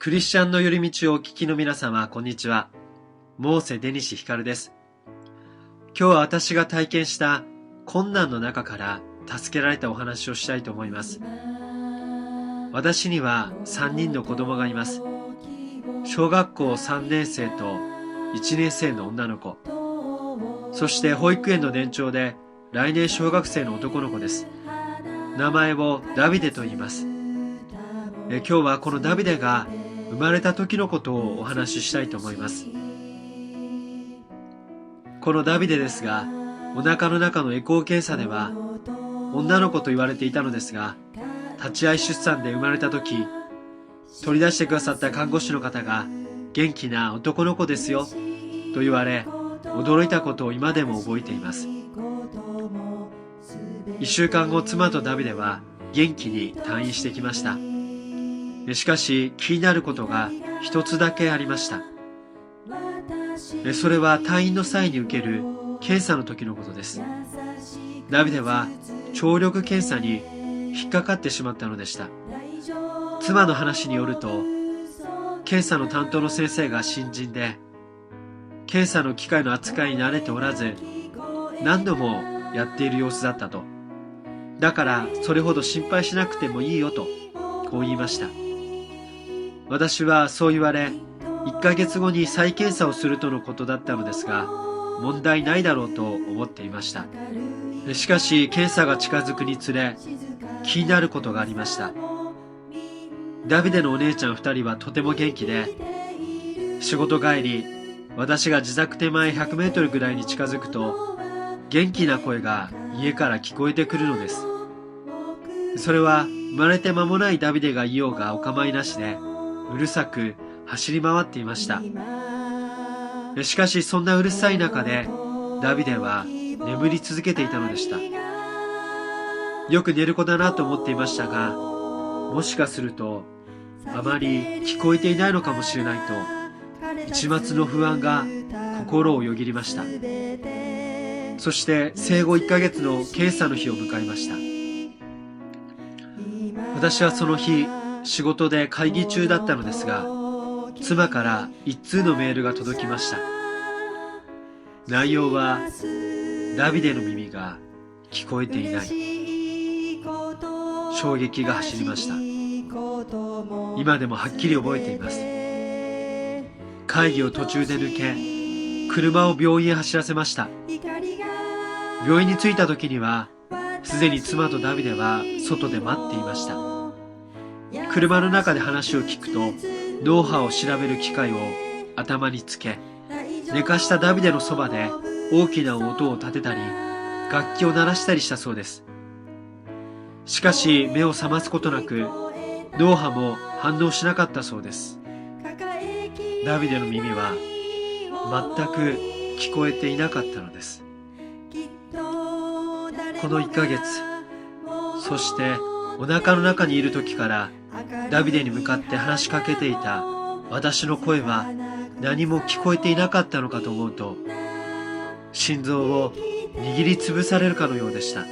クリスチャンの寄り道をお聞きの皆様、こんにちは。モーセ・デニシ・ヒカルです。今日は私が体験した困難の中から助けられたお話をしたいと思います。私には3人の子供がいます。小学校3年生と1年生の女の子、そして保育園の年長で来年小学生の男の子です。名前をダビデと言います。今日はこのダビデが生まれた時のことをお話ししたいと思います。このダビデですが、お腹の中のエコー検査では女の子と言われていたのですが、立ち会い出産で生まれた時、取り出してくださった看護師の方が元気な男の子ですよと言われ、驚いたことを今でも覚えています。1週間後、妻とダビデは元気に退院してきました。しかし気になることが一つだけありました。それは退院の際に受ける検査の時のことです。ダビデは聴力検査に引っかかってしまったのでした。妻の話によると、検査の担当の先生が新人で、検査の機械の扱いに慣れておらず、何度もやっている様子だったと。だからそれほど心配しなくてもいいよと、こう言いました。私はそう言われ、1ヶ月後に再検査をするとのことだったのですが、問題ないだろうと思っていました。しかし検査が近づくにつれ、気になることがありました。ダビデのお姉ちゃん2人はとても元気で、仕事帰り、私が自宅手前100メートルぐらいに近づくと、元気な声が家から聞こえてくるのです。それは生まれて間もないダビデがいようがお構いなしで、うるさく走り回っていました。しかしそんなうるさい中でダビデは眠り続けていたのでした。よく寝る子だなと思っていましたが、もしかするとあまり聞こえていないのかもしれないと、一抹の不安が心をよぎりました。そして生後1ヶ月の検査の日を迎えました。私はその日仕事で会議中だったのですが、妻から一通のメールが届きました。内容は、ダビデの耳が聞こえていない。衝撃が走りました。今でもはっきり覚えています。会議を途中で抜け、車を病院へ走らせました。病院に着いた時には、すでに妻とダビデは外で待っていました。車の中で話を聞くと、脳波を調べる機械を頭につけ、寝かしたダビデのそばで大きな音を立てたり、楽器を鳴らしたりしたそうです。しかし目を覚ますことなく、脳波も反応しなかったそうです。ダビデの耳は全く聞こえていなかったのです。この1ヶ月、そしてお腹の中にいる時からダビデに向かって話しかけていた私の声は何も聞こえていなかったのかと思うと、心臓を握りつぶされるかのようでした。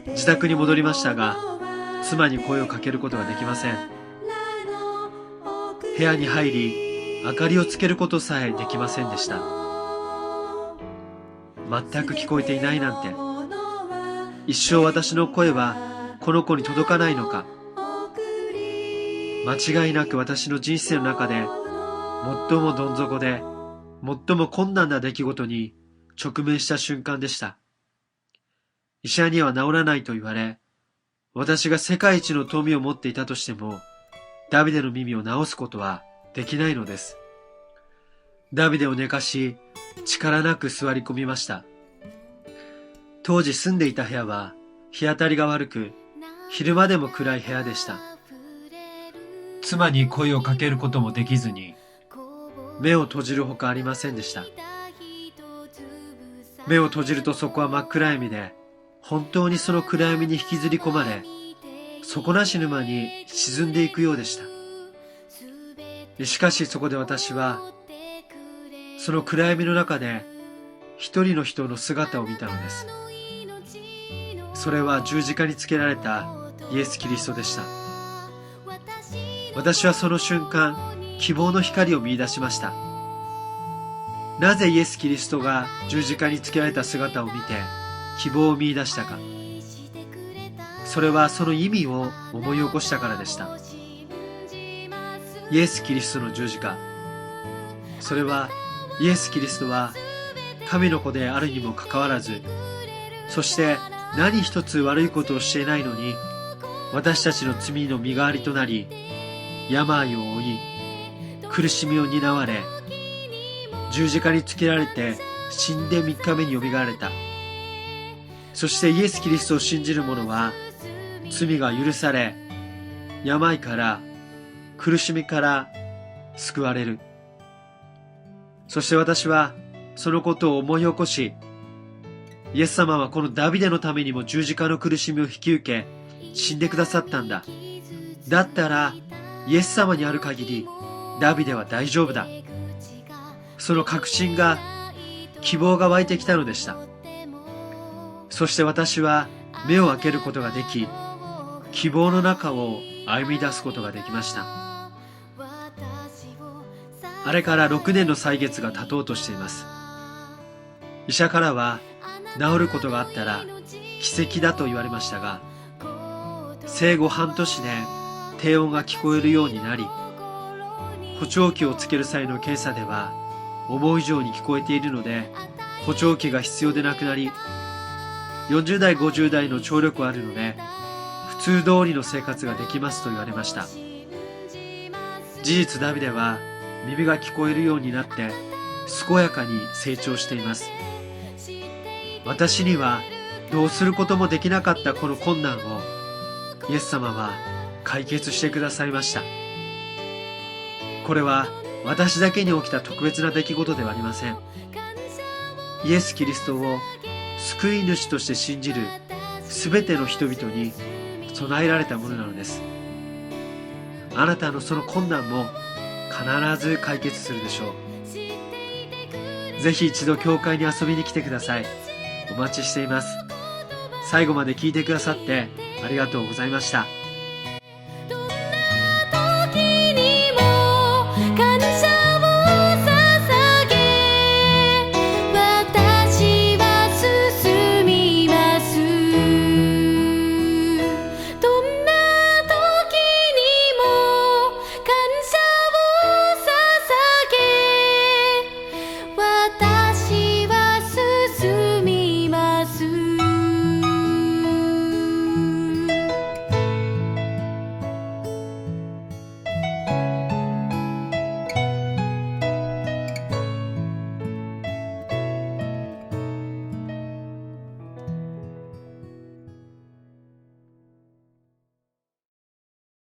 自宅に戻りましたが、妻に声をかけることができません。部屋に入り、明かりをつけることさえできませんでした。全く聞こえていないなんて、一生私の声はこの子に届かないのか。間違いなく私の人生の中で最もどん底で最も困難な出来事に直面した瞬間でした。医者には治らないと言われ、私が世界一の富を持っていたとしても、ダビデの耳を治すことはできないのです。ダビデを寝かし、力なく座り込みました。当時住んでいた部屋は日当たりが悪く、昼間でも暗い部屋でした。妻に声をかけることもできずに、目を閉じるほかありませんでした。目を閉じるとそこは真っ暗闇で、本当にその暗闇に引きずり込まれ、底なし沼に沈んでいくようでした。しかしそこで私は、その暗闇の中で一人の人の姿を見たのです。それは十字架につけられたイエス・キリストでした。私はその瞬間、希望の光を見出しました。なぜイエス・キリストが十字架につけられた姿を見て希望を見出したか。それはその意味を思い起こしたからでした。イエス・キリストの十字架。それはイエス・キリストは神の子であるにもかかわらず、そして何一つ悪いことをしていないのに、私たちの罪の身代わりとなり、病を負い、苦しみを担われ、十字架につけられて死んで3日目によみがえられた。そしてイエス・キリストを信じる者は罪が許され、病から苦しみから救われる。そして私はそのことを思い起こし、イエス様はこのダビデのためにも十字架の苦しみを引き受け、死んでくださったんだ。だったらイエス様にある限りダビデは大丈夫だ。その確信が、希望が湧いてきたのでした。そして私は目を開けることができ、希望の中を歩み出すことができました。あれから6年の歳月が経とうとしています。医者からは治ることがあったら奇跡だと言われましたが、生後半年で低音が聞こえるようになり、補聴器をつける際の検査では思う以上に聞こえているので補聴器が必要でなくなり、40代50代の聴力はあるので普通通りの生活ができますと言われました。事実ダビデは耳が聞こえるようになって健やかに成長しています。私にはどうすることもできなかったこの困難をイエス様は解決してくださいました。これは私だけに起きた特別な出来事ではありません。イエス・キリストを救い主として信じるすべての人々に備えられたものなのです。あなたのその困難も必ず解決するでしょう。ぜひ一度教会に遊びに来てください。お待ちしています。最後まで聞いてくださってありがとうございました。